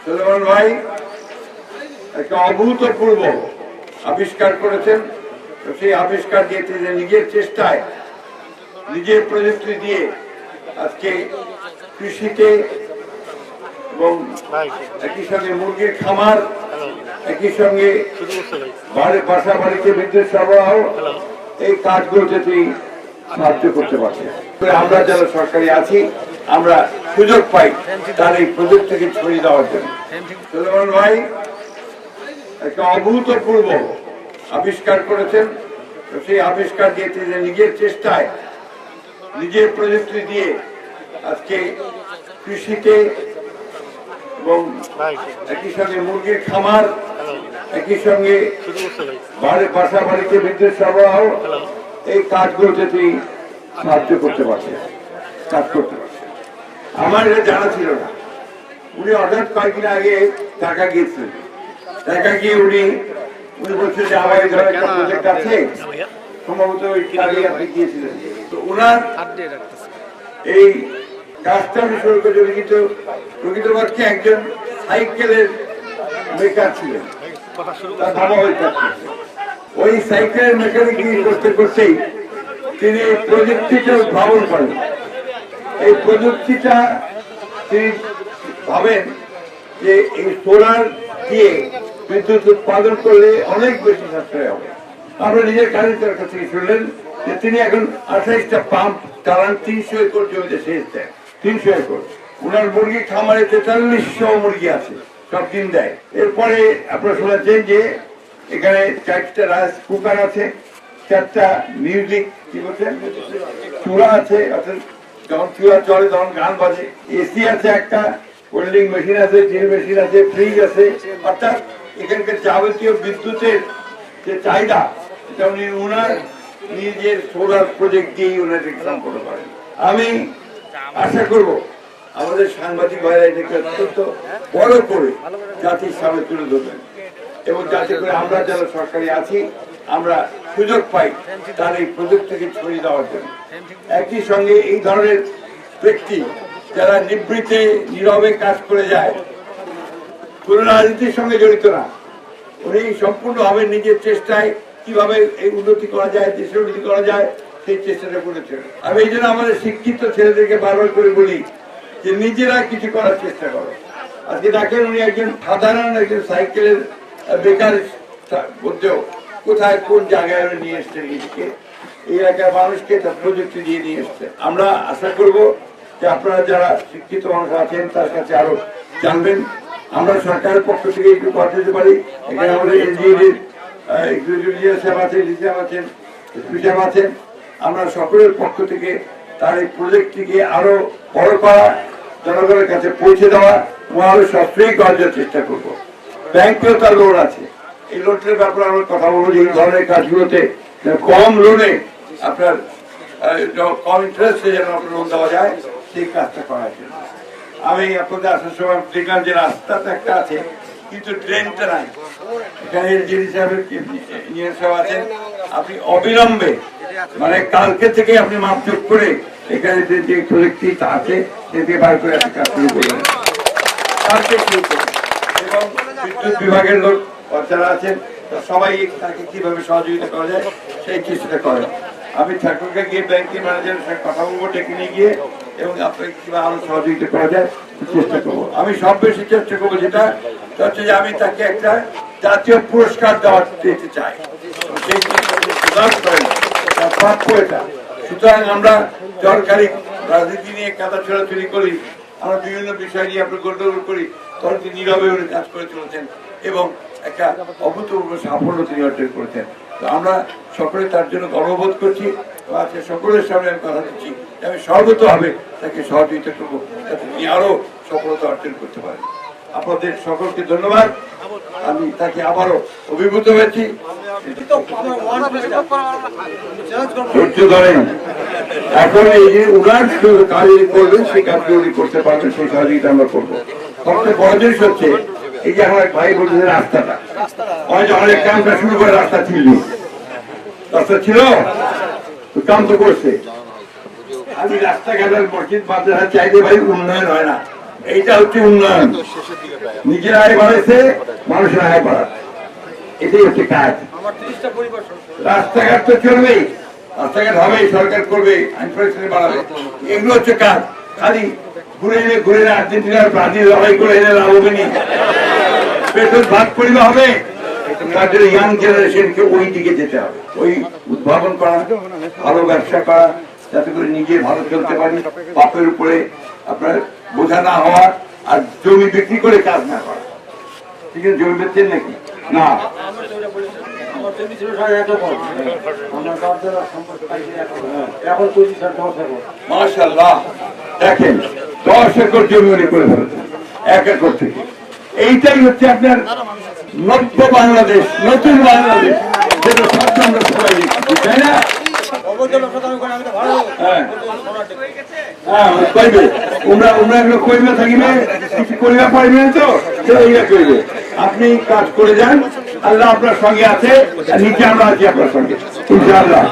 সুলেমান ভাই একটা অভূতপূর্ব আবিষ্কার করেছেন। সেই আবিষ্কার দিয়ে তিনি নিজের চেষ্টায় নিজের প্রযুক্তি দিয়ে আজকে কৃষিতে এবং একই সঙ্গে মুরগির খামার, একই সঙ্গে বাসা বাড়িতে বিদ্যুৎ সরবরাহ, এই কাজগুলোতে তিনি সাহায্য করতে পারছেন। আমরা যারা সরকারি আছি আমরা সুযোগ পাই তার এই প্রযুক্তিকে ছড়িয়ে দেওয়ার জন্য। সুলেমান ভাই একটা অভূতপূর্ব আবিষ্কার করেছেন। সেই আবিষ্কার দিয়ে তিনি নিজের চেষ্টায় নিজের প্রযুক্তি দিয়ে আজকে কৃষিতে এবং একই সঙ্গে মুরগির খামার, একই সঙ্গে বাসা বাড়িতে বিদ্যুৎ সরবরাহ, এই কাজগুলোতে তিনি সাহায্য করতে পারছেন, কাজ করতে পারছেন। আমার এটা জানা ছিল না। উনি হঠাৎ কয়েকদিন আগে ঢাকা গিয়েছিলেন। ঢাকা গিয়ে উনি বলছেন যে আমার এই ধরনের একটা প্রজেক্ট আছে, সম্ভবত ওই কাজে আপনি গিয়েছিলেন। তো ওনার এই কাজটা আমি শুরু করে প্রকৃতপক্ষে একজন সাইকেলের মেকার ছিলেন, তার বাবা ওই কাজ করছেন। ওই সাইকেলের মেকানিক করতে করতেই তিনি এই প্রযুক্তিটা উদ্ভাবন করেন। এই প্রযুক্তিটা তিনি ভাবেন যে এই সোলার দিয়ে বিদ্যুৎ উৎপাদন করলে অনেক বেশি সাশ্রয় হবে। আমরা নিজের কাজের কাছ থেকে শুনলেন যে তিনি এখন 28টা পাম্প চালান, 300 একর জমিতে সেচ দেয়। 300 একর। ওনার মুরগি খামারে 4300 মুরগি আছে, সব দিন দেয়। এরপরে আপনারা শুনেছেন যে এখানে 4টা রাইস কুকার আছে, 4টা মিউজিক কি বলছেন চূড়া আছে, অর্থাৎ যখন চূড়া চলে তখন গান বাজে। এসি আছে, একটা ওয়েল্ডিং মেশিন আছে, ড্রিল মেশিন আছে, ফ্রিজ আছে। অর্থাৎ এখানকার যাবতীয় বিদ্যুতের যে চাহিদা সেটা উনি ওনার নিজের সোলার প্রজেক্ট দিয়েই ওনাকে সম্পন্ন করেন। আমি আশা করব আমাদের সাংবাদিক ভাইরা এটাকে অত্যন্ত বড় করে জাতির সামনে তুলে ধরবেন এবং যাতে করে আমরা যারা সরকারি আছি আমরা সুযোগ পাই তার এই প্রযুক্তিকে ছড়িয়ে দেওয়ার জন্য। একই সঙ্গে এই ধরনের ব্যক্তি যারা নিবৃত্তে নীরবে কাজ করে যায়, কোন রাজনীতির সঙ্গে জড়িত না, উনি সম্পূর্ণভাবে নিজের চেষ্টায় কিভাবে এই উন্নতি করা যায়, দেশের উন্নতি করা যায় সেই চেষ্টাটা করেছেন। আমি এই জন্য আমাদের শিক্ষিত ছেলেদেরকে বারবার করে বলি যে নিজেরা কিছু করার চেষ্টা করো। আজকে দেখেন উনি একজন সাধারণ একজন সাইকেলের বেকার মধ্যেও কোথায় কোন জায়গায় নিয়ে এসছেন, এই এলাকার মানুষকে তার প্রযুক্তি দিয়ে নিয়ে এসছে। আমরা আশা করব যে আপনারা যারা শিক্ষিত মানুষ আছেন তার কাছে আরো জানবেন। আমরা সরকারের পক্ষ থেকে একটু কথা দিতে পারি। এখানে আমাদের আছেন, আমরা সকলের পক্ষ থেকে তার এই প্রজেক্টটিকে আরো বড় করা, জনগণের কাছে পৌঁছে দেওয়া ও আরো সাশ্রয়ী করার চেষ্টা করবো। ব্যাংকেও তার লোন আছে, এই লোনের ব্যাপারে আমরা কথা বলবো যে এই ধরনের কাজগুলোতে কম লোনে আপনার কম ইন্টারেস্টে যেন আপনার লোন দেওয়া যায় সেই কাজটা করার জন্য। আমি আপনাদের আসার সময় দেখলাম যে রাস্তাটা একটা আছে কিন্তু ট্রেনটা নাই। এখানে ইঞ্জিনিয়ার সাহেব আছেন, আপনি অবিলম্বে মানে কালকে থেকে আপনি মাপযোগ করে এখানে যে প্রযুক্তিটা আছে সেটি বার করে আপনি কাজ শুরু করবেন। কালকে শুরু করবেন এবং বিদ্যুৎ বিভাগের লোক যারা আছেন সবাই তাকে কিভাবে সহযোগিতা করা যায় সেই চেষ্টা করেন। আমি ঠাকুরকে গিয়ে ব্যাংকের ম্যানেজারের সাথে কথা বলবো, ডেকে নিয়ে গিয়ে এবং আপনাকে কিভাবে আরো সহযোগিতা করা যায় চেষ্টা করবো। আমি সব বেশি চেষ্টা করবো যেটা হচ্ছে যে আমি তাকে একটা জাতীয় পুরস্কার দেওয়ার দিতে চাই। সুতরাং আমরা সরকারি রাজনীতি নিয়ে কাদা ছোড়াছুড়ি করি, আমরা বিভিন্ন বিষয় নিয়ে আমরা গন্ডগোল করি, তখন তিনি নীরবে উনি কাজ করে চলেছেন এবং একটা অভূতপূর্ব সাফল্য তিনি অর্জন করেছেন। তো আমরা সকলে তার জন্য গর্ববোধ করছি। আজকে সকলের সামনে আমি কথা দিচ্ছি আমি সর্বতভাবে তাকে সহযোগিতা করবো যাতে তিনি আরো সফলতা অর্জন করতে পারেন। আপনাদের সকলকে ধন্যবাদ। আমি তাকে আবারও অভিভূত হয়েছি। ধৈর্য ধরেন, এখন এই যে উনার কাজ করবেন সেই কাজটি উনি করতে পারবেন, সেই সহযোগিতা আমরা করবো। সবচেয়ে বড় জিনিস হচ্ছে এই যে আমার ভাই বলছে রাস্তাটা, অনেক কামটা শুরু করে রাস্তা ছিল, রাস্তা ছিল কাম তো করছে। আমি রাস্তাঘাটের মসজিদ মাদ্রাসা চাইলে ভাই উন্নয়ন হয় না, এইটা হচ্ছে উন্নয়ন। নিজের আয় বাড়াইছে, মানুষের আয় বাড়াচ্ছে, এটাই হচ্ছে কাজ। রাস্তাঘাট তো চলবেই, রাস্তাঘাট হবেই, সরকার করবে, আইন পরিস্থিতি বাড়াবে, এগুলো হচ্ছে কাজ। খালি ঘুরে এনে ঘুরে এনে আর্জেন্টিনার ব্রাজিল লড়াই করে এনে লাভ হবে নি, পেট্রোল ভাগ করিবা হবে। তার জন্য ইয়াং জেনারেশনকে ওই দিকে যেতে হবে, ওই উদ্ভাবন করা, ভালো ব্যবসা করা, যাতে করে নিজে ভালো চলতে পারি, পাপের উপরে আপনার বোঝা না হওয়া, আর জমি বিক্রি করে কাজ না করা। ঠিক আছে, জমি বেচছেন নাকি? না, মাশাআল্লাহ, দেখেন 10 একর জমি উনি করে ফেলেছেন 1 একর থেকে। এইটাই হচ্ছে আপনার নব্য বাংলাদেশ, নতুন বাংলাদেশ, যেটা স্বপ্ন আমরা সবাই দেখছি, তাই না? আপনি কাজ করে যান, আল্লাহ আপনার সঙ্গে আছে, নিচে আমরা আছি আপনার সঙ্গে ইনশাআল্লাহ।